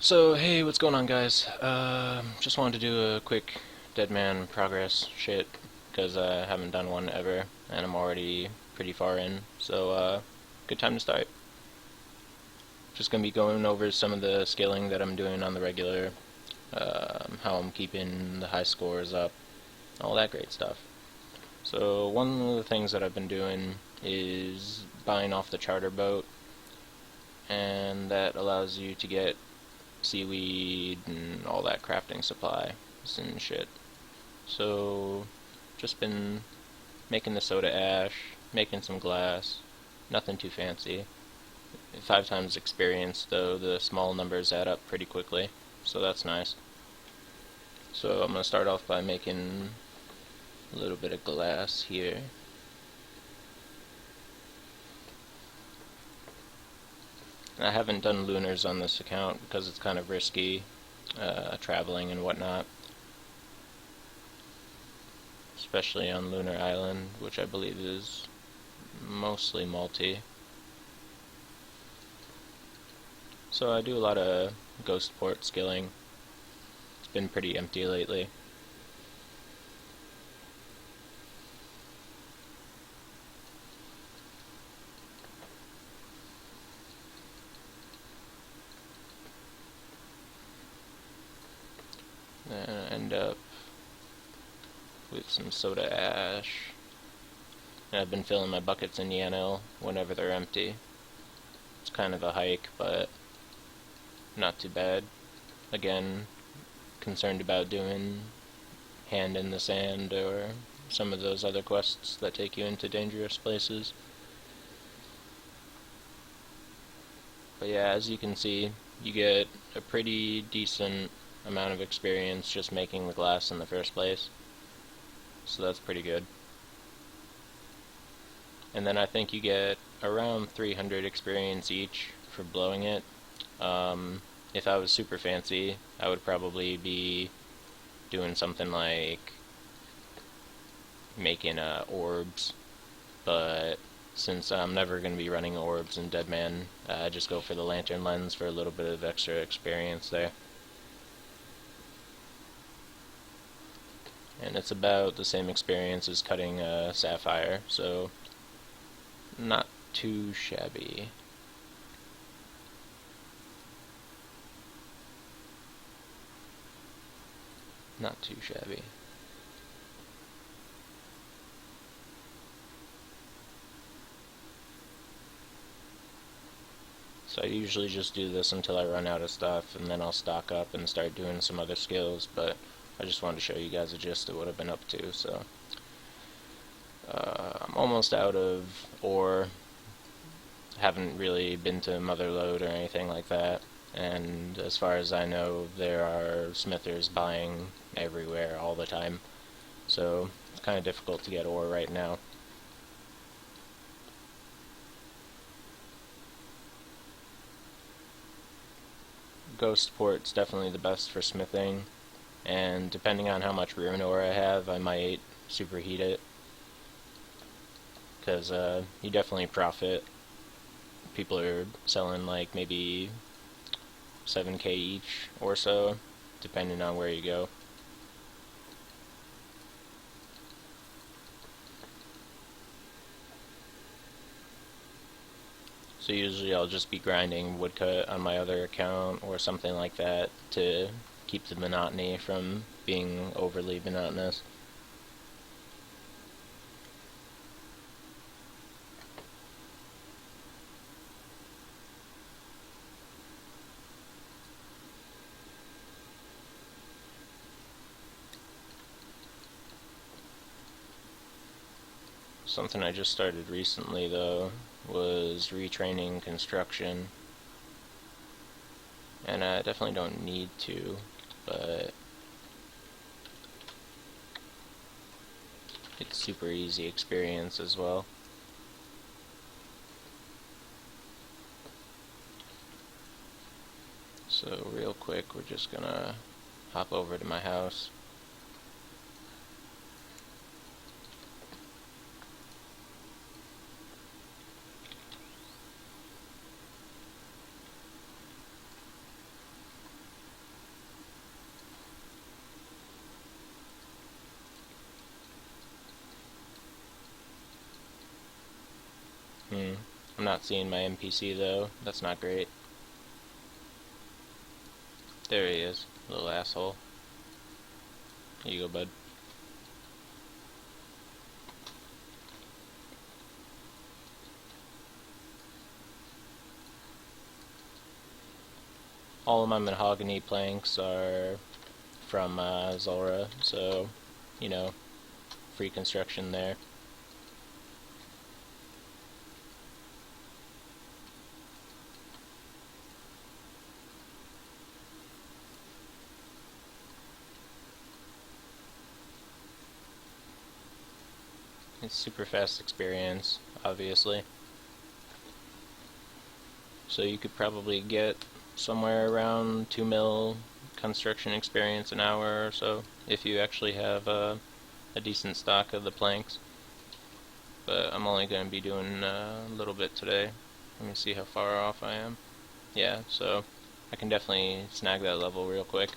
So, hey, what's going on, guys? Just wanted to do a quick Deadman progress shit, because I haven't done one ever, and I'm already pretty far in, so, good time to start. Just gonna be going over some of the scaling that I'm doing on the regular, how I'm keeping the high scores up, all that great stuff. So, one of the things that I've been doing is buying off the charter boat, and that allows you to get seaweed and all that crafting supplies and shit. So, just been making the soda ash, making some glass, nothing too fancy. 5 times experience, though the small numbers add up pretty quickly, so that's nice. So I'm going to start off by making a little bit of glass here. I haven't done lunars on this account because it's kind of risky, traveling and whatnot. Especially on Lunar Island, which I believe is mostly multi. So I do a lot of ghost port skilling. It's been pretty empty lately. Then I end up with some soda ash. And I've been filling my buckets in Yanille whenever they're empty. It's kind of a hike, but not too bad. Again, concerned about doing hand in the sand or some of those other quests that take you into dangerous places. But yeah, as you can see, you get a pretty decent amount of experience just making the glass in the first place. So that's pretty good. And then I think you get around 300 experience each for blowing it. If I was super fancy, I would probably be doing something like making orbs, but since I'm never going to be running orbs in Deadman, I just go for the lantern lens for a little bit of extra experience there. And it's about the same experience as cutting sapphire, so not too shabby. Not too shabby. So I usually just do this until I run out of stuff, and then I'll stock up and start doing some other skills, but I just wanted to show you guys a gist of what I've been up to. So I'm almost out of ore. Haven't really been to Motherlode or anything like that, and as far as I know, there are smithers buying everywhere all the time, so it's kind of difficult to get ore right now. Ghost port's definitely the best for smithing, and depending on how much rune ore I have, I might superheat it, because you definitely profit. People are selling like maybe 7k each or so, depending on where you go. So usually I'll just be grinding Woodcut on my other account or something like that to keep the monotony from being overly monotonous. Something I just started recently, though, was retraining construction. And I definitely don't need to, but it's super easy experience as well. So real quick, we're just gonna hop over to my house. I'm not seeing my NPC though. That's not great. There he is, little asshole. Here you go, bud. All of my Mahogany planks are from Zulrah, so, you know, free construction there. It's super fast experience, obviously. So you could probably get somewhere around 2 mil construction experience an hour or so, if you actually have a decent stock of the planks. But I'm only going to be doing a little bit today. Let me see how far off I am. Yeah, so I can definitely snag that level real quick.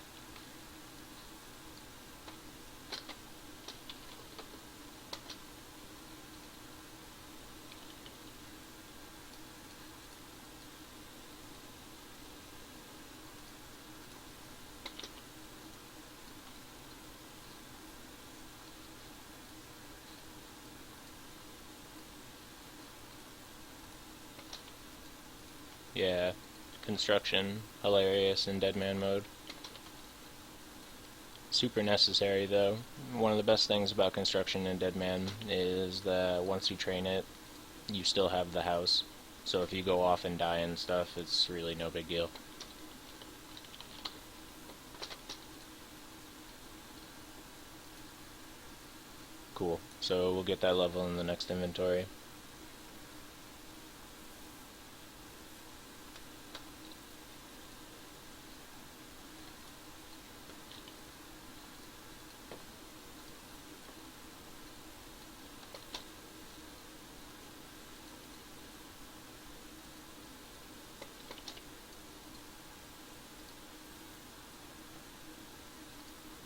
Yeah, construction, hilarious in Deadman mode. Super necessary though. One of the best things about construction in Deadman is that once you train it, you still have the house. So if you go off and die and stuff, it's really no big deal. Cool. So we'll get that level in the next inventory.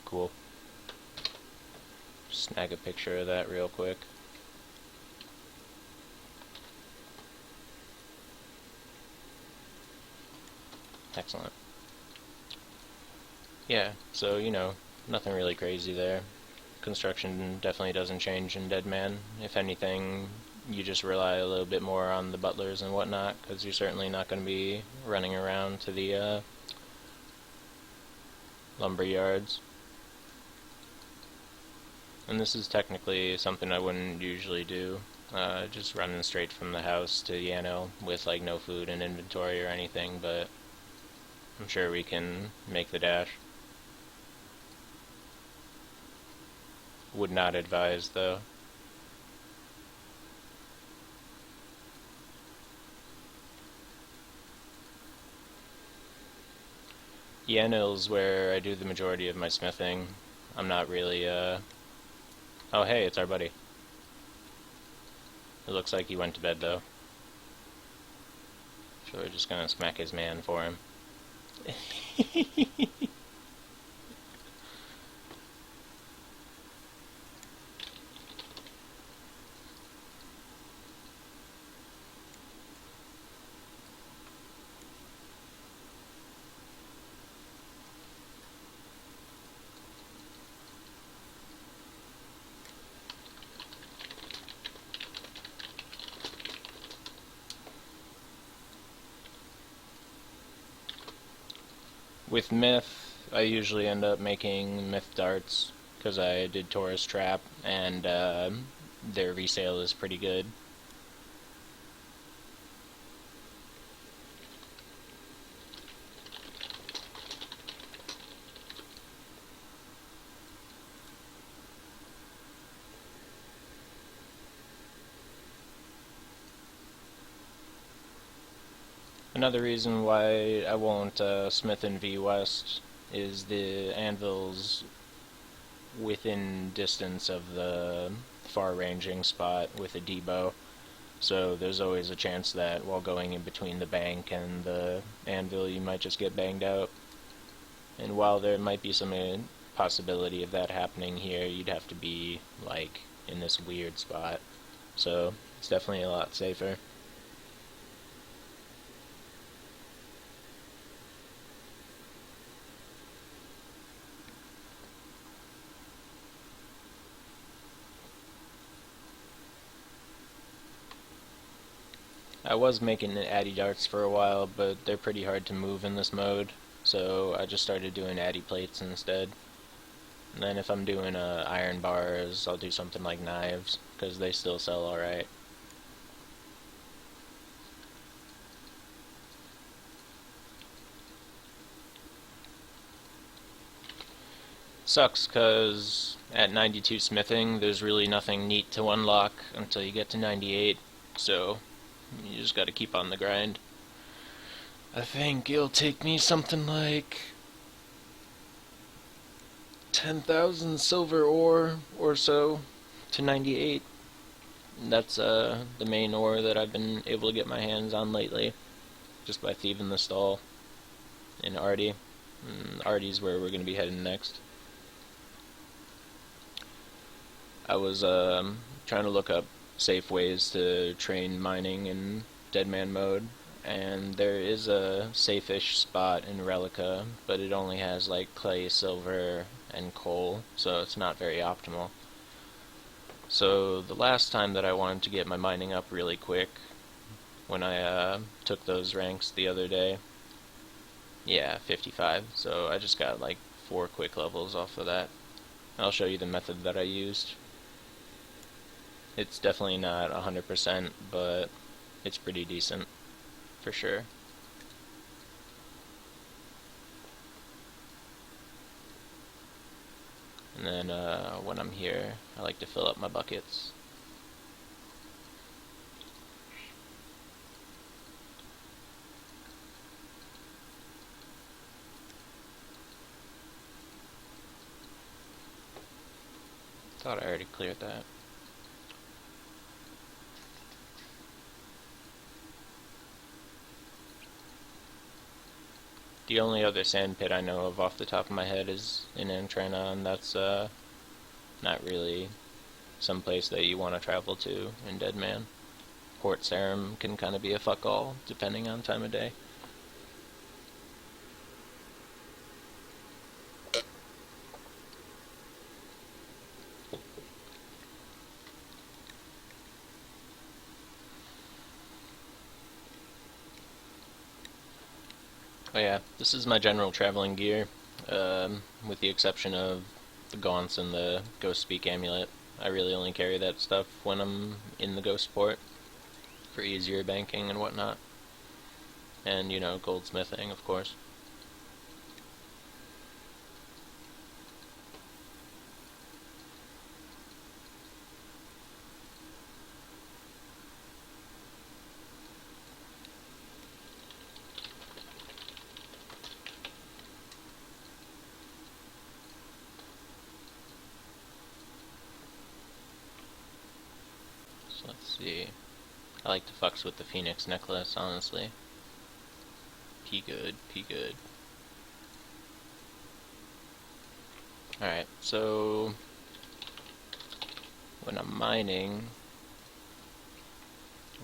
Cool. Snag a picture of that real quick. Excellent. Yeah, so, you know, nothing really crazy there. Construction definitely doesn't change in Deadman. If anything, you just rely a little bit more on the butlers and whatnot, because you're certainly not going to be running around to the lumber yards. And this is technically something I wouldn't usually do, just running straight from the house to Yanille with like no food and inventory or anything, but I'm sure we can make the dash. Would not advise though. Yanille's where I do the majority of my smithing. I'm not really, Oh hey, it's our buddy. It looks like he went to bed though. So we're just gonna smack his man for him. With myth, I usually end up making myth darts, because I did Taurus Trap, and their resale is pretty good. Another reason why I won't smith in V West is the anvil's within distance of the far-ranging spot with a debow, so there's always a chance that while going in between the bank and the anvil you might just get banged out. And while there might be some possibility of that happening here, you'd have to be like in this weird spot, so it's definitely a lot safer. I was making addy darts for a while, but they're pretty hard to move in this mode, so I just started doing addy plates instead. And then if I'm doing iron bars, I'll do something like knives, because they still sell alright. Sucks, because at 92 smithing, there's really nothing neat to unlock until you get to 98, so you just gotta keep on the grind. I think it'll take me something like 10,000 silver ore or so to 98. That's the main ore that I've been able to get my hands on lately, just by thieving the stall in Ardy. Ardy's where we're going to be heading next. I was trying to look up safe ways to train mining in Deadman mode, and there is a safe-ish spot in Relica, but it only has like clay, silver, and coal, so it's not very optimal. So the last time that I wanted to get my mining up really quick, when I took those ranks the other day, yeah, 55, so I just got like 4 quick levels off of that. I'll show you the method that I used. It's definitely not 100%, but it's pretty decent, for sure. And then when I'm here, I like to fill up my buckets. Thought I already cleared that. The only other sand pit I know of off the top of my head is in Antrena, and that's not really some place that you want to travel to in Deadman. Port Sarum can kind of be a fuck all, depending on time of day. Oh yeah, this is my general traveling gear, with the exception of the gaunts and the Ghost Speak amulet. I really only carry that stuff when I'm in the Ghost Port, for easier banking and whatnot. And, you know, goldsmithing, of course. So let's see. I like to fucks with the Phoenix necklace, honestly. P good, P good. Alright, so when I'm mining,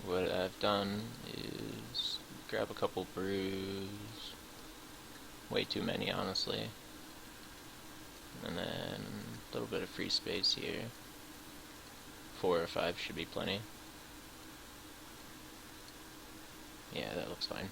what I've done is grab a couple brews, way too many honestly, and then a little bit of free space here. 4 or 5 should be plenty. Yeah, that looks fine.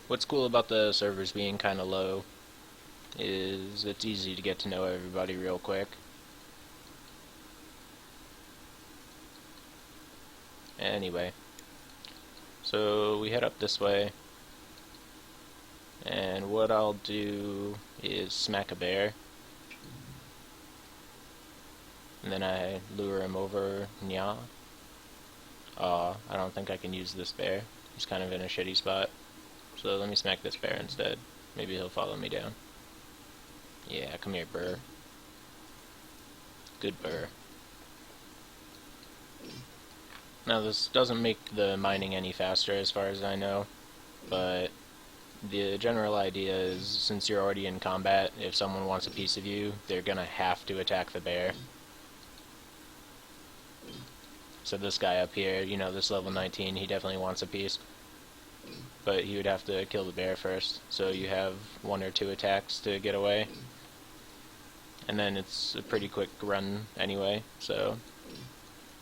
What's cool about the servers being kind of low is it's easy to get to know everybody real quick. Anyway, so we head up this way, and what I'll do is smack a bear, and then I lure him over. Nya. I don't think I can use this bear. He's kind of in a shitty spot. So let me smack this bear instead. Maybe he'll follow me down. Yeah, come here, burr. Good burr. Now this doesn't make the mining any faster as far as I know, but the general idea is, since you're already in combat, if someone wants a piece of you, they're gonna have to attack the bear. So this guy up here, you know, this level 19, he definitely wants a piece. But he would have to kill the bear first, so you have 1 or 2 attacks to get away. And then it's a pretty quick run anyway, so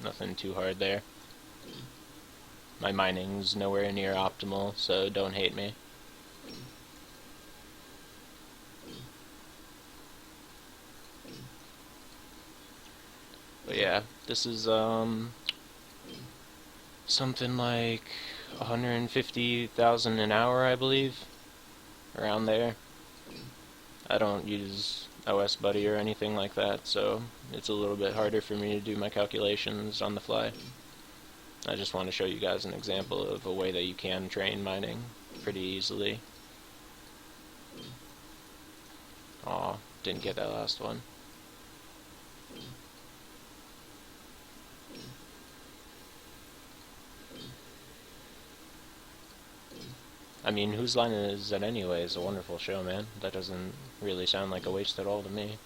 nothing too hard there. My mining's nowhere near optimal, so don't hate me. But yeah, this is something like 150,000 an hour, I believe, around there. I don't use OS Buddy or anything like that, so it's a little bit harder for me to do my calculations on the fly. I just want to show you guys an example of a way that you can train mining pretty easily. Aw, didn't get that last one. I mean, whose line is that anyway? It's a wonderful show, man. That doesn't really sound like a waste at all to me.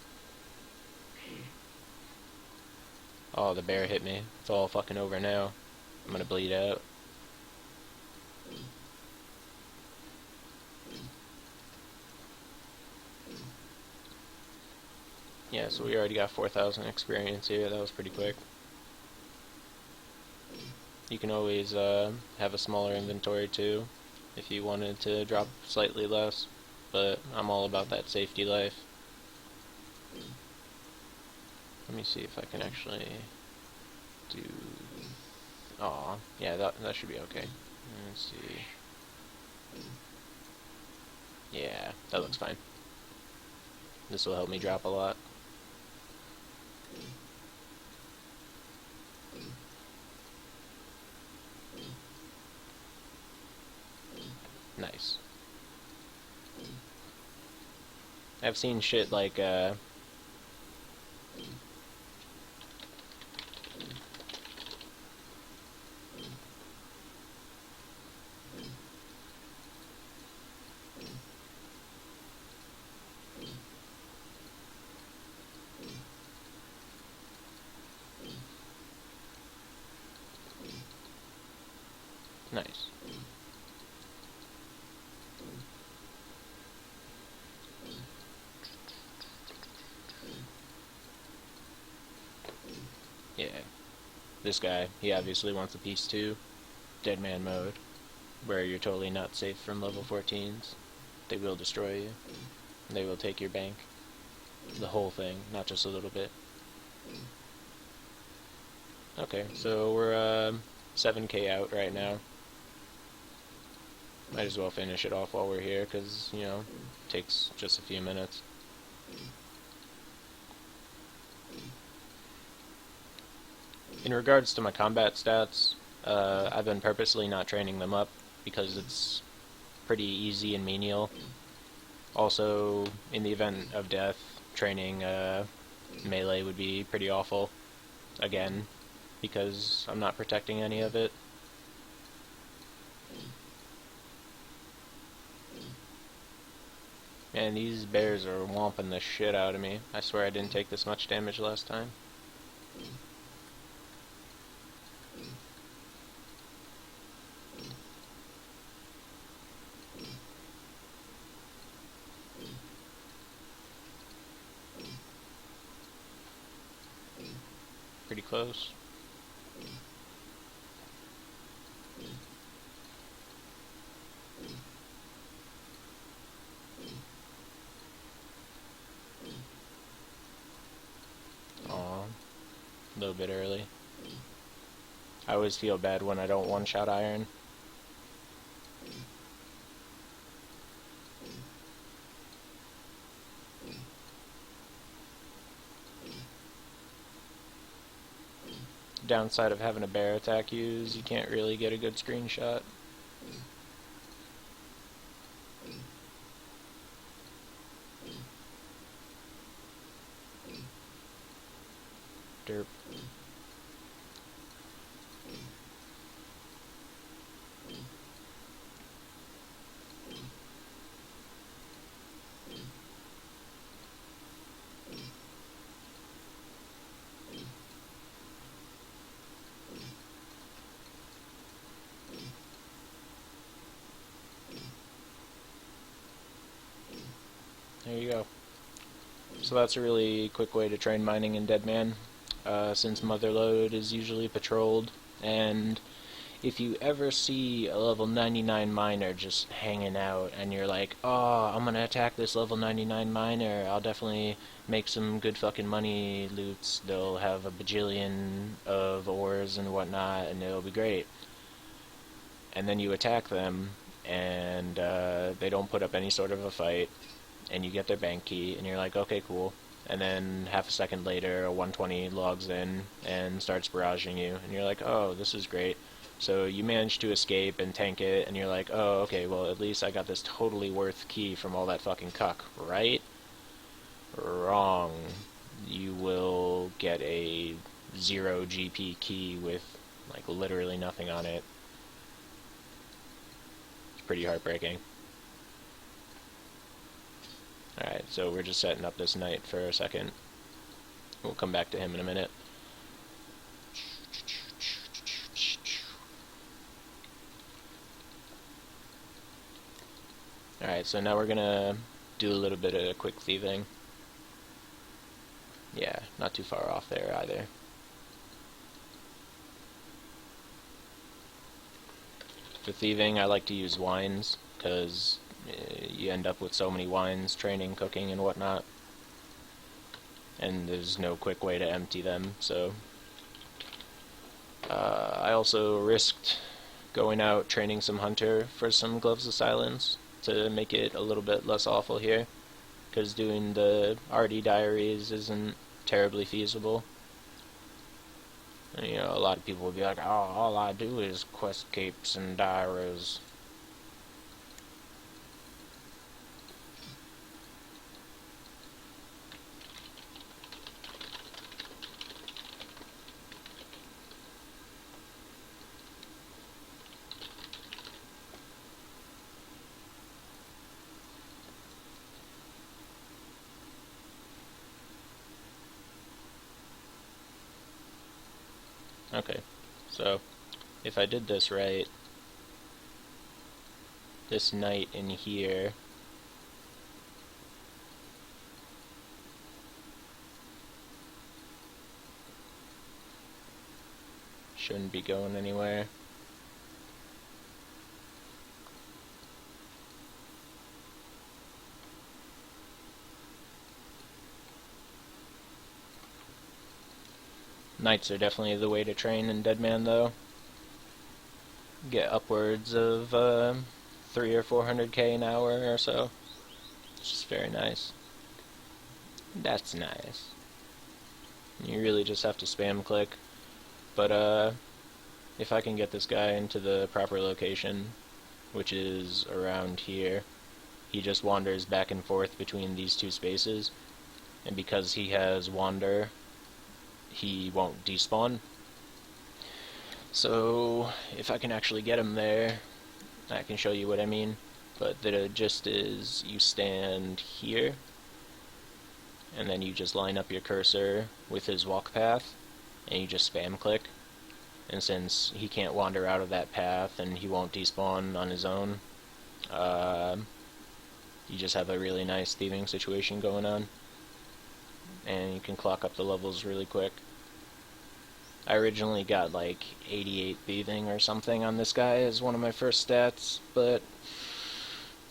Oh, the bear hit me. It's all fucking over now. I'm gonna bleed out. Yeah, so we already got 4,000 experience here. That was pretty quick. You can always have a smaller inventory too, if you wanted to drop slightly less, but I'm all about that safety life. Let me see if I can actually do... Aw, yeah, that should be okay. Let's see. Yeah, that looks fine. This will help me drop a lot. Nice. I've seen shit like, nice. Yeah. This guy, he obviously wants a piece too. Deadman mode, where you're totally not safe from level 14s. They will destroy you. They will take your bank. The whole thing, not just a little bit. Okay, so we're 7k out right now. Might as well finish it off while we're here, because, you know, it takes just a few minutes. In regards to my combat stats, I've been purposely not training them up because it's pretty easy and menial. Also, in the event of death, training melee would be pretty awful, again, because I'm not protecting any of it. Man, these bears are whomping the shit out of me. I swear I didn't take this much damage last time. Pretty close. a little bit early. I always feel bad when I don't one-shot iron. Downside of having a bear attack you is you can't really get a good screenshot. Derp. There you go. So that's a really quick way to train mining in Deadman, since Motherlode is usually patrolled, and if you ever see a level 99 miner just hanging out, and you're like, oh, I'm gonna attack this level 99 miner, I'll definitely make some good fucking money loots, they'll have a bajillion of ores and whatnot, and it'll be great. And then you attack them, and they don't put up any sort of a fight, and you get their bank key, and you're like, okay, cool. And then half a second later, a 120 logs in and starts barraging you, and you're like, oh, this is great. So you manage to escape and tank it, and you're like, oh, okay, well, at least I got this totally worth key from all that fucking cuck, right? Wrong. You will get a 0 GP key with, like, literally nothing on it. It's pretty heartbreaking. Alright, so we're just setting up this knight for a second. We'll come back to him in a minute. Alright, so now we're gonna do a little bit of quick thieving. Yeah, not too far off there either. For thieving, I like to use wines, because you end up with so many wines, training, cooking, and whatnot. And there's no quick way to empty them, so... I also risked going out training some hunter for some gloves of silence to make it a little bit less awful here, because doing the Ardy diaries isn't terribly feasible. And, you know, a lot of people will be like, oh, all I do is quest capes and diaries. Okay, so if I did this right, this knight in here shouldn't be going anywhere. Knights are definitely the way to train in Deadman, though. Get upwards of 300 or 400k an hour or so. It's just very nice. That's nice. You really just have to spam click. But if I can get this guy into the proper location, which is around here, he just wanders back and forth between these two spaces, and because he has wander, he won't despawn. So if I can actually get him there, I can show you what I mean. But the gist is, you stand here, and then you just line up your cursor with his walk path, and you just spam click. And since he can't wander out of that path and he won't despawn on his own, you just have a really nice thieving situation going on. And you can clock up the levels really quick. I originally got like 88 thieving or something on this guy as one of my first stats, but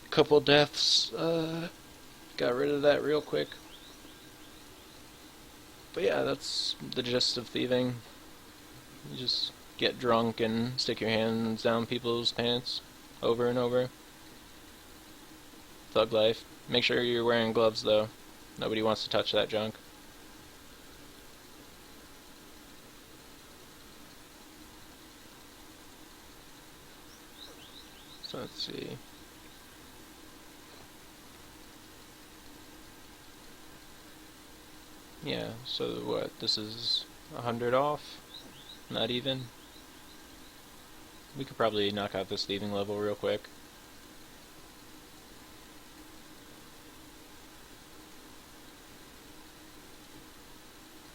a couple deaths got rid of that real quick. But yeah, that's the gist of thieving. You just get drunk and stick your hands down people's pants over and over. Thug life. Make sure you're wearing gloves though. Nobody wants to touch that junk. So let's see. Yeah, so what, this is 100 off? Not even? We could probably knock out this thieving level real quick.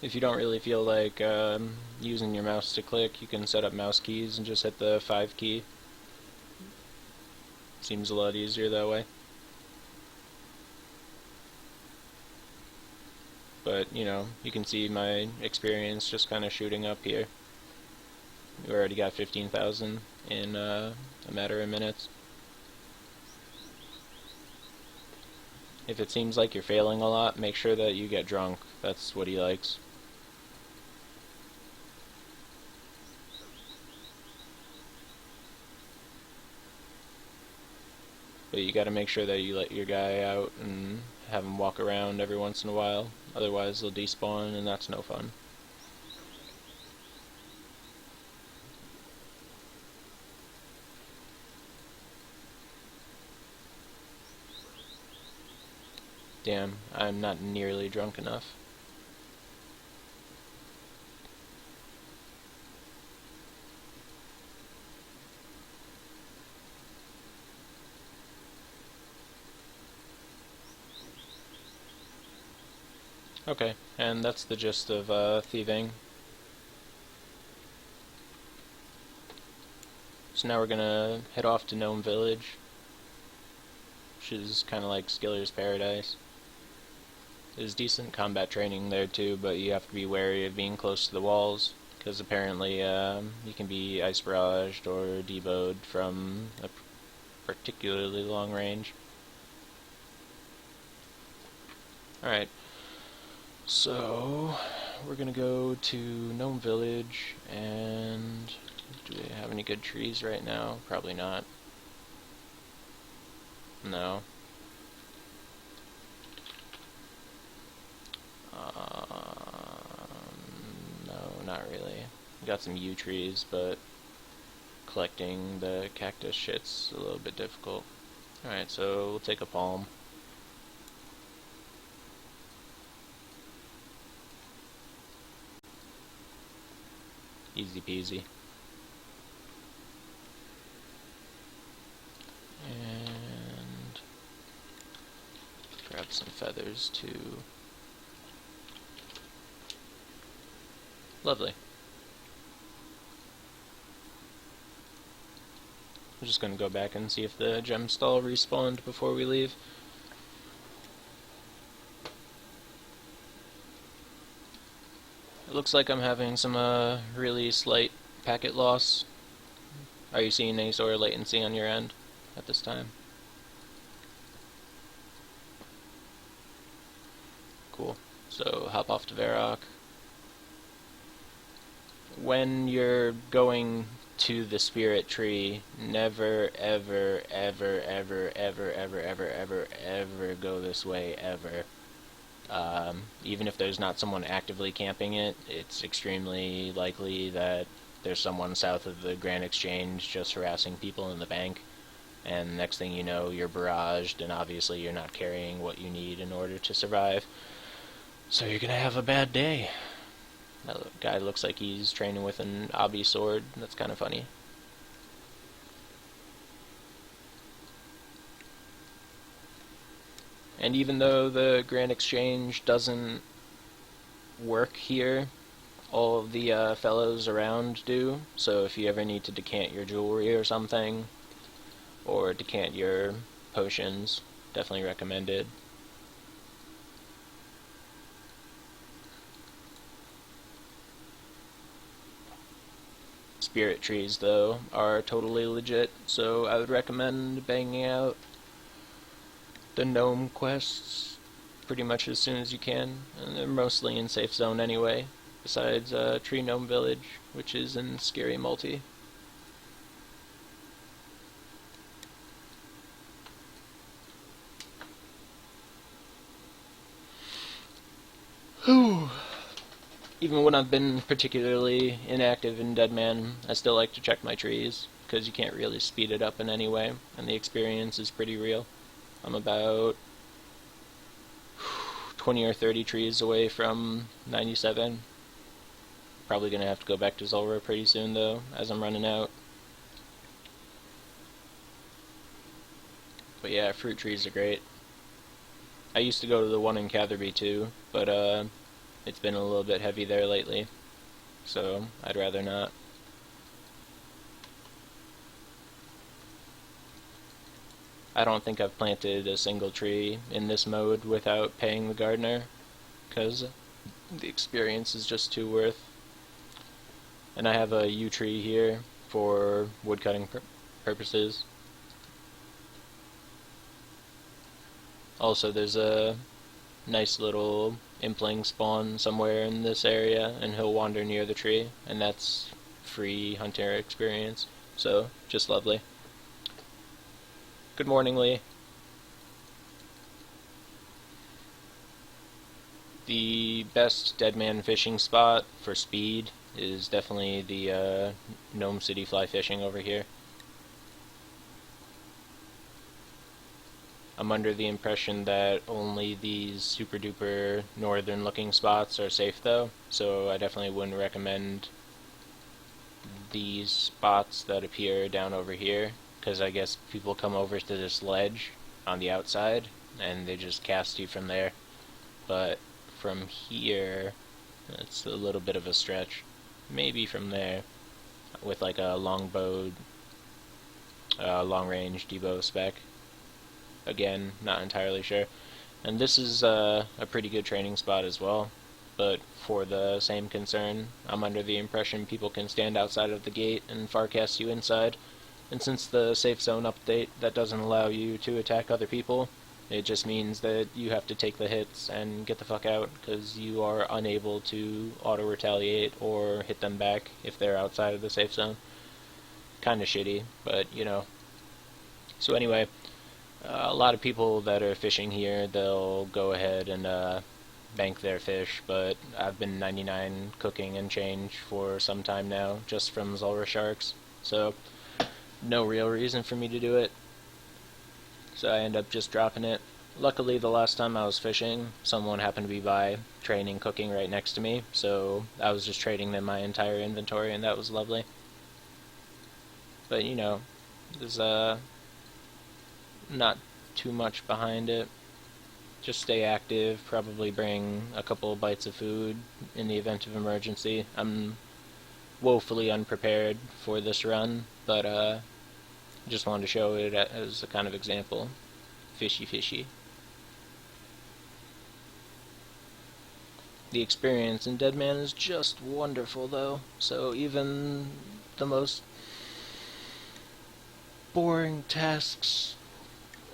If you don't really feel like using your mouse to click, you can set up mouse keys and just hit the 5 key. Seems a lot easier that way. But, you know, you can see my experience just kind of shooting up here. We already got 15,000 in a matter of minutes. If it seems like you're failing a lot, make sure that you get drunk. That's what he likes. But you gotta make sure that you let your guy out and have him walk around every once in a while. Otherwise they'll despawn and that's no fun. Damn, I'm not nearly drunk enough. Okay, and that's the gist of thieving. So now we're gonna head off to Gnome Village, which is kind of like Skiller's Paradise. There's decent combat training there too, but you have to be wary of being close to the walls, because apparently you can be ice barraged or debowed from a particularly long range. Alright. So, we're gonna go to Gnome Village, and do we have any good trees right now? Probably not. No. No, not really. We got some yew trees, but collecting the cactus shit's a little bit difficult. Alright, so we'll take a palm. Easy peasy. And grab some feathers too. Lovely. I'm just gonna go back and see if the gem stall respawned before we leave. It looks like I'm having some really slight packet loss. Are you seeing any sort of latency on your end at this time? Cool. So hop off to Varrock. When you're going to the spirit tree, never ever ever ever ever ever ever ever ever go this way ever. Even if there's not someone actively camping it, it's extremely likely that there's someone south of the Grand Exchange just harassing people in the bank, and next thing you know, you're barraged, and obviously you're not carrying what you need in order to survive. So you're gonna have a bad day. That guy looks like he's training with an Ardy sword. That's kind of funny. And even though the Grand Exchange doesn't work here, all of the fellows around do. So if you ever need to decant your jewelry or something, or decant your potions, definitely recommended. Spirit trees, though, are totally legit, so I would recommend banging out the gnome quests pretty much as soon as you can, and they're mostly in safe zone anyway, besides Tree Gnome Village, which is in Scary Multi. Whew. Even when I've been particularly inactive in Deadman, I still like to check my trees, because you can't really speed it up in any way, and the experience is pretty real. I'm about 20 or 30 trees away from 97. Probably going to have to go back to Zulrah pretty soon, though, as I'm running out. But yeah, fruit trees are great. I used to go to the one in Catherby too, but it's been a little bit heavy there lately, so I'd rather not. I don't think I've planted a single tree in this mode without paying the gardener, because the experience is just too worth. And I have a yew tree here for woodcutting purposes. Also, there's a nice little impling spawn somewhere in this area, and he'll wander near the tree, and that's free hunter experience, so just lovely. Good morning, Lee. The best Deadman fishing spot for speed is definitely the Gnome City fly fishing over here. I'm under the impression that only these super duper northern looking spots are safe though, so I definitely wouldn't recommend these spots that appear down over here, because I guess people come over to this ledge on the outside and they just cast you from there. But from here, it's a little bit of a stretch. Maybe from there, with like a long-bowed, long-range debow spec. Again, not entirely sure. And this is a pretty good training spot as well, but for the same concern, I'm under the impression people can stand outside of the gate and farcast you inside. And since the safe zone update, that doesn't allow you to attack other people, it just means that you have to take the hits and get the fuck out, because you are unable to auto-retaliate or hit them back if they're outside of the safe zone. Kinda shitty, but you know. So anyway, a lot of people that are fishing here, they'll go ahead and bank their fish, but I've been 99 cooking and change for some time now, just from Zulrah sharks, so no real reason for me to do it. So I end up just dropping it. Luckily, the last time I was fishing, someone happened to be by, trading cooking right next to me, so I was just trading them my entire inventory, and that was lovely. But, you know, there's not too much behind it. Just stay active, probably bring a couple of bites of food in the event of emergency. I'm woefully unprepared for this run, but just wanted to show it as a kind of example. Fishy fishy. The experience in Deadman is just wonderful though, so even the most boring tasks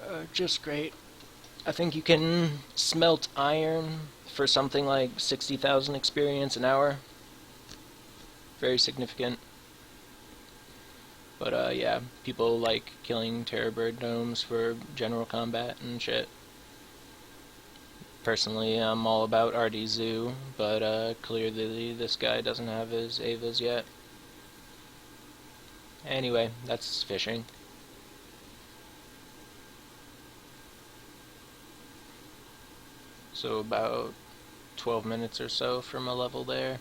are just great. I think you can smelt iron for something like 60,000 experience an hour. Very significant. But yeah, people like killing terrorbird gnomes for general combat and shit. Personally, I'm all about Ardy Zoo, but clearly this guy doesn't have his Avas yet. Anyway, that's fishing. So about 12 minutes or so from a level there.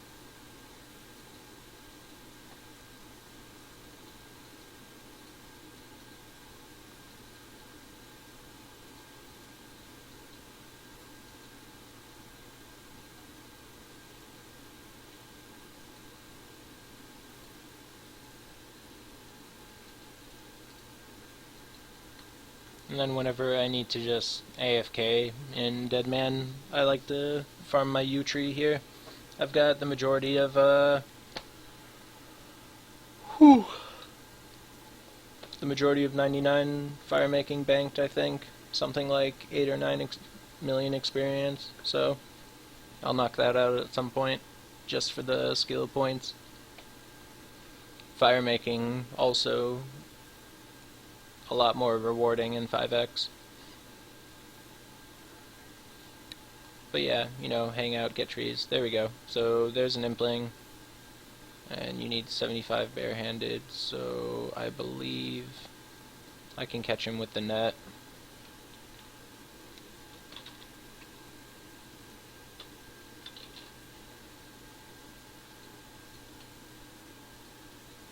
And then whenever I need to just AFK in Deadman, I like to farm my yew tree here. I've got the majority of, the majority of 99 firemaking banked, I think. Something like 8 or 9 million experience, so I'll knock that out at some point, just for the skill points. Firemaking also a lot more rewarding in 5x. But yeah, you know, hang out, get trees. There we go. So there's an impling, and you need 75 barehanded, so I believe I can catch him with the net.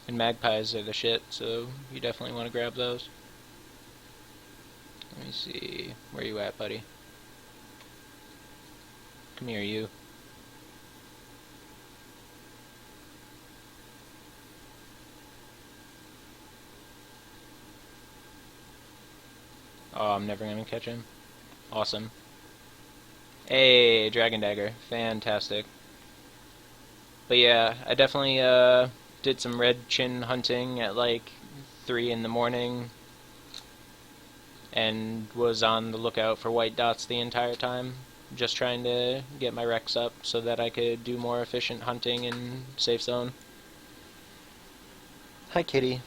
And magpies are the shit, so you definitely want to grab those. Let me see, where you at, buddy? Come here, you. Oh, I'm never gonna catch him. Awesome. Hey, Dragon Dagger. Fantastic. But yeah, I definitely did some red chin hunting at like 3 in the morning and was on the lookout for white dots the entire time, just trying to get my recs up so that I could do more efficient hunting in safe zone. Hi, kitty.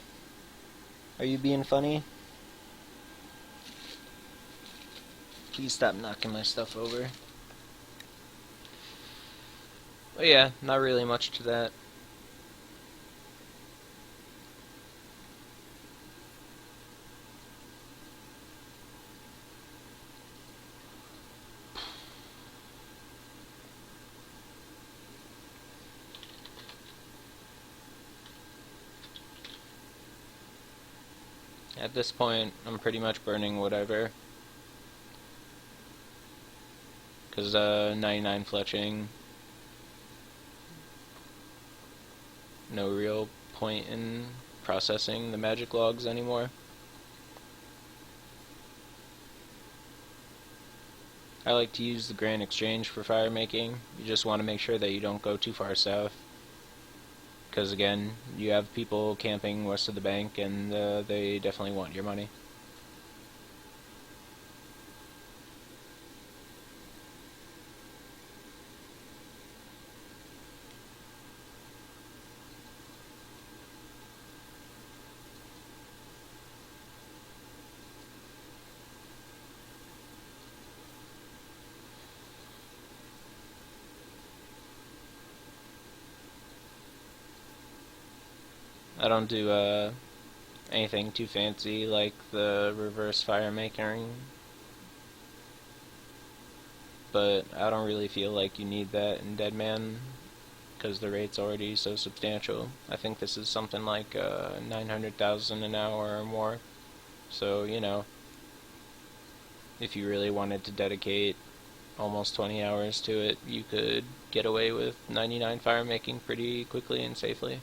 Are you being funny? Please stop knocking my stuff over. But yeah, not really much to that. At this point, I'm pretty much burning whatever. Because 99 fletching, no real point in processing the magic logs anymore. I like to use the Grand Exchange for firemaking. You just want to make sure that you don't go too far south. Because again, you have people camping west of the bank, and they definitely want your money. I don't do anything too fancy like the reverse firemaking, but I don't really feel like you need that in Deadman because the rate's already so substantial. I think this is something like 900,000 an hour or more, so you know, if you really wanted to dedicate almost 20 hours to it, you could get away with 99 firemaking pretty quickly and safely.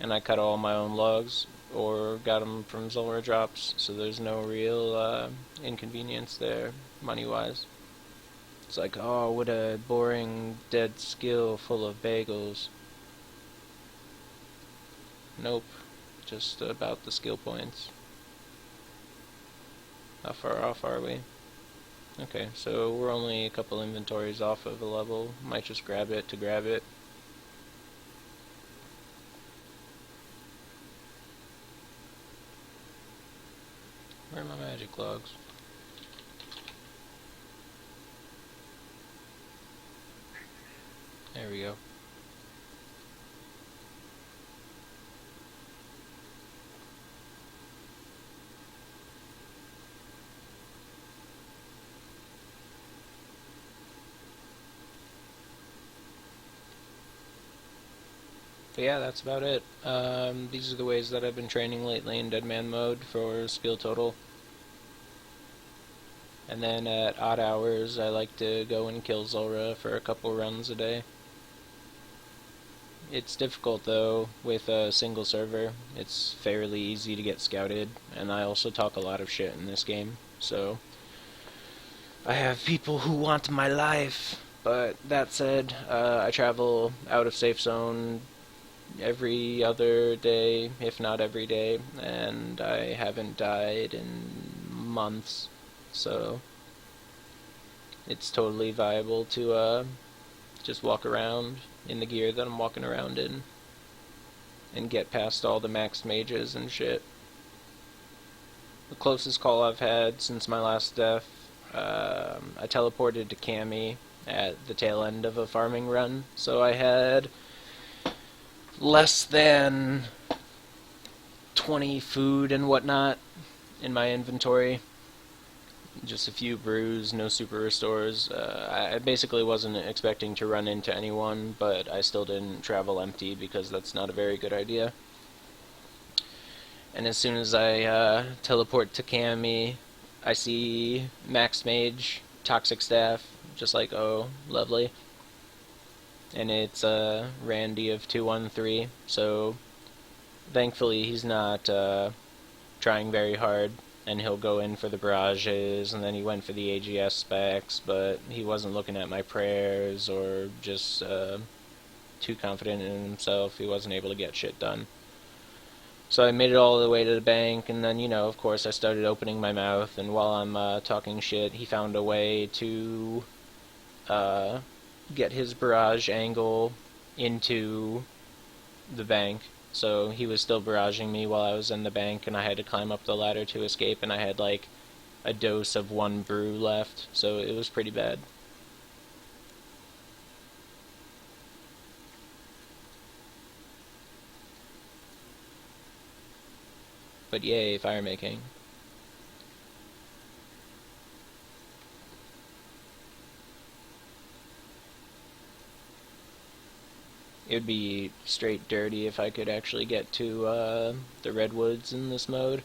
And I cut all my own logs, or got them from Zulrah drops, so there's no real inconvenience there, money-wise. It's like, oh, what a boring, dead skill full of bagels. Nope, just about the skill points. How far off are we? Okay, so we're only a couple inventories off of a level. Might just grab it to grab it. Where are my magic logs? There we go. But yeah, that's about it. These are the ways that I've been training lately in Deadman mode for skill total. And then at odd hours, I like to go and kill Zulrah for a couple runs a day. It's difficult though with a single server. It's fairly easy to get scouted, and I also talk a lot of shit in this game, so I have people who want my life. But that said, I travel out of safe zone every other day, if not every day, and I haven't died in months, so it's totally viable to just walk around in the gear that I'm walking around in and get past all the maxed mages and shit. The closest call I've had since my last death, I teleported to Cami at the tail end of a farming run, so I had less than 20 food and whatnot in my inventory. Just a few brews, no super restores. I basically wasn't expecting to run into anyone, but I still didn't travel empty because that's not a very good idea. And as soon as I teleport to Cami, I see Max Mage, Toxic Staff, just like, oh, lovely. And it's Randy of 213, so thankfully he's not trying very hard, and he'll go in for the barrages, and then he went for the AGS specs, but he wasn't looking at my prayers, or just too confident in himself. He wasn't able to get shit done. So I made it all the way to the bank, and then, you know, of course I started opening my mouth, and while I'm talking shit, he found a way to get his barrage angle into the bank. So he was still barraging me while I was in the bank, and I had to climb up the ladder to escape, and I had like a dose of one brew left, so it was pretty bad. But yay, firemaking. It would be straight dirty if I could actually get to the redwoods in this mode.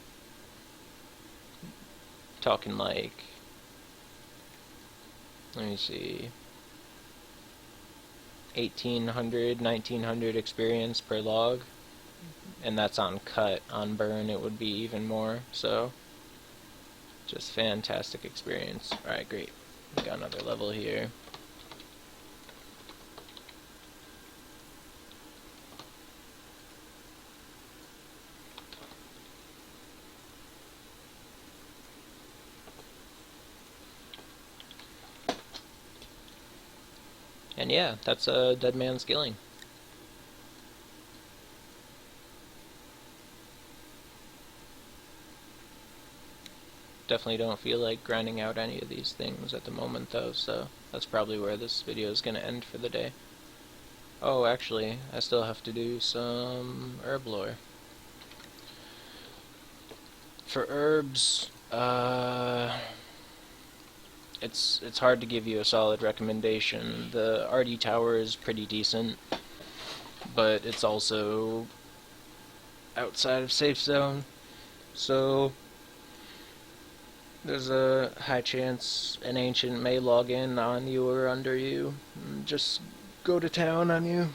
Talking like, let me see, 1800, 1900 experience per log. And that's on cut. On burn it would be even more, so just fantastic experience. Alright, great. We got another level here. And yeah, that's a Deadman skilling. Definitely don't feel like grinding out any of these things at the moment though, so that's probably where this video is going to end for the day. Oh, actually, I still have to do some Herblore. For herbs, it's hard to give you a solid recommendation. The Ardy tower is pretty decent, but it's also outside of safe zone, so there's a high chance an ancient may log in on you or under you and just go to town on you.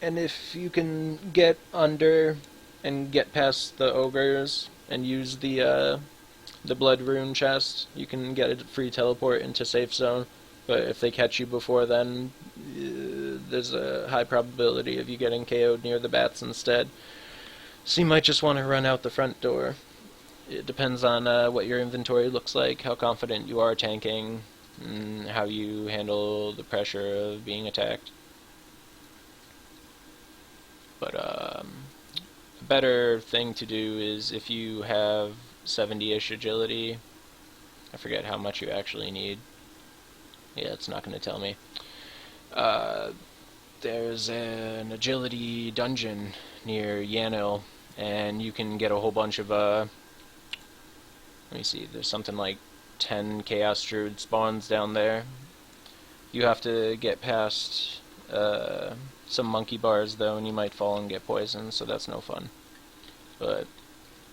And if you can get under and get past the ogres and use the blood rune chest, you can get a free teleport into safe zone. But if they catch you before then, there's a high probability of you getting KO'd near the bats instead. So you might just want to run out the front door. It depends on what your inventory looks like, how confident you are tanking, and how you handle the pressure of being attacked. But a better thing to do is if you have 70-ish agility, I forget how much you actually need. Yeah, it's not going to tell me. There's an agility dungeon near Yanille, and you can get a whole bunch of let me see, there's something like 10 Chaos Druid spawns down there. You have to get past some monkey bars though, and you might fall and get poisoned, so that's no fun. But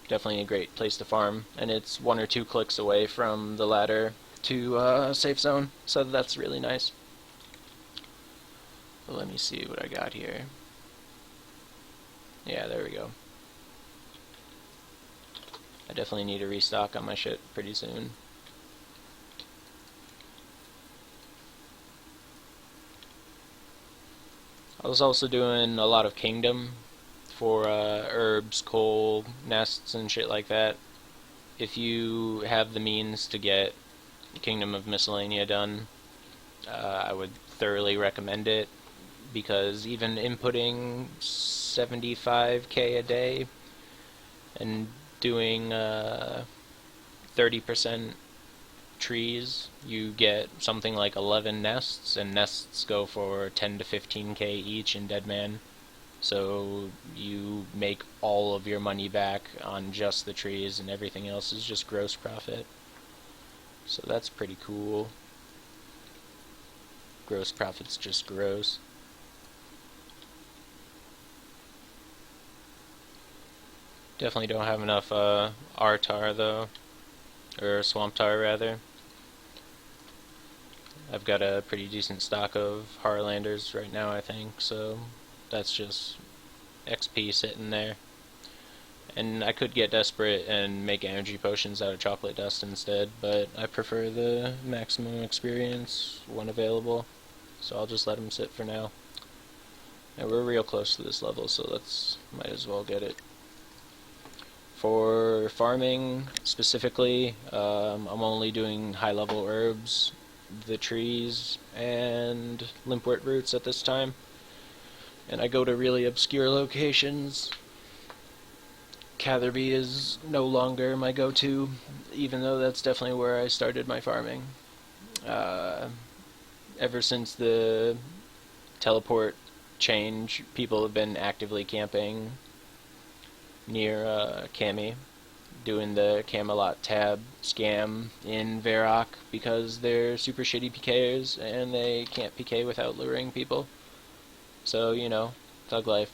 definitely a great place to farm, and it's 1 or 2 clicks away from the ladder to safe zone, so that's really nice. But let me see what I got here. Yeah, there we go. I definitely need to restock on my shit pretty soon. I was also doing a lot of Kingdom for herbs, coal, nests, and shit like that. If you have the means to get Kingdom of Miscellanea done. I would thoroughly recommend it, because even inputting 75k a day and doing 30% trees, you get something like 11 nests, and nests go for 10 to 15k each in Deadman. So you make all of your money back on just the trees, and everything else is just gross profit. So that's pretty cool. Gross profit's just gross. Definitely don't have enough R-tar though, or swamp tar rather. I've got a pretty decent stock of Harlanders right now, I think, so that's just XP sitting there. And I could get desperate and make energy potions out of chocolate dust instead, but I prefer the maximum experience when available, so I'll just let them sit for now. And we're real close to this level, so might as well get it. For farming specifically, I'm only doing high-level herbs, the trees, and limpwort roots at this time. And I go to really obscure locations. Catherby is no longer my go-to, even though that's definitely where I started my farming. Ever since the teleport change, people have been actively camping near Cami, doing the Camelot tab scam in Varrock, because they're super shitty PKers and they can't PK without luring people. So, you know, thug life.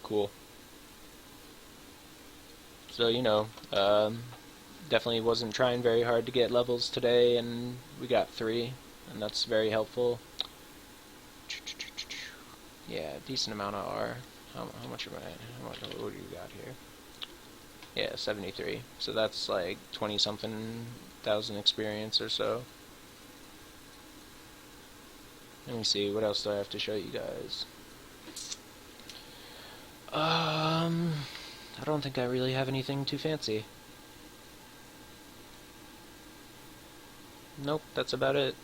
Cool. So, you know, definitely wasn't trying very hard to get levels today, and we got 3, and that's very helpful. Yeah, decent amount of R. How much am I? What do you got here? Yeah, 73. So that's like 20-something thousand experience or so. Let me see, what else do I have to show you guys? I don't think I really have anything too fancy. Nope, that's about it.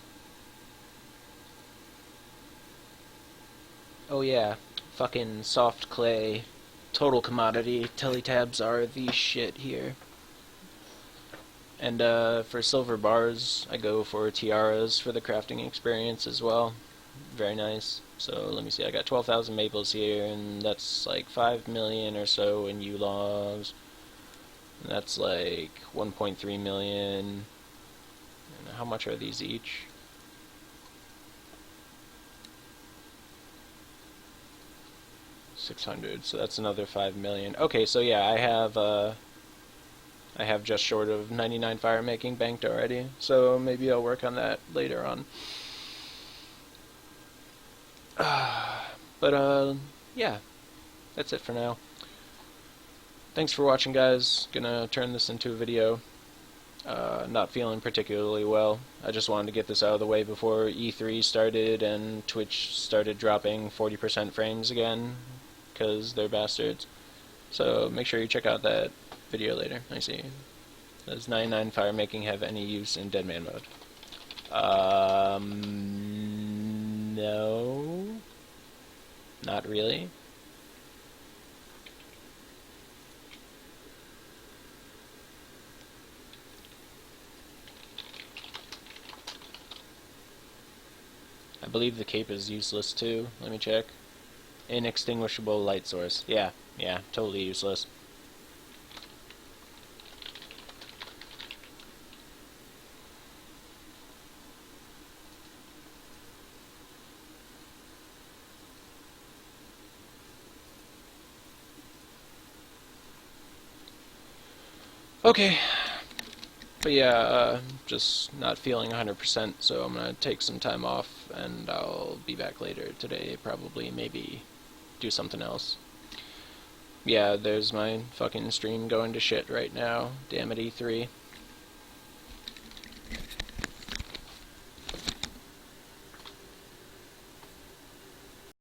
Oh yeah, fucking soft clay, total commodity. Teletabs are the shit here. And for silver bars, I go for tiaras for the crafting experience as well. Very nice. So let me see, I got 12,000 maples here, and that's like 5 million or so in U-logs. And that's like 1.3 million. And how much are these each? $600, so that's another 5 million. Okay, so yeah, I have just short of 99 firemaking banked already, so maybe I'll work on that later on. But yeah, that's it for now. Thanks for watching, guys. Gonna turn this into a video. Not feeling particularly well. I just wanted to get this out of the way before E3 started and Twitch started dropping 40% frames again, because they're bastards. So make sure you check out that video later. I see. Does 99 firemaking have any use in Deadman mode? No. Not really. I believe the cape is useless too. Let me check. Inextinguishable light source. Yeah, totally useless. Okay. But yeah, just not feeling 100%, so I'm gonna take some time off, and I'll be back later today, probably, maybe do something else. Yeah, there's my fucking stream going to shit right now. Damn it, E3.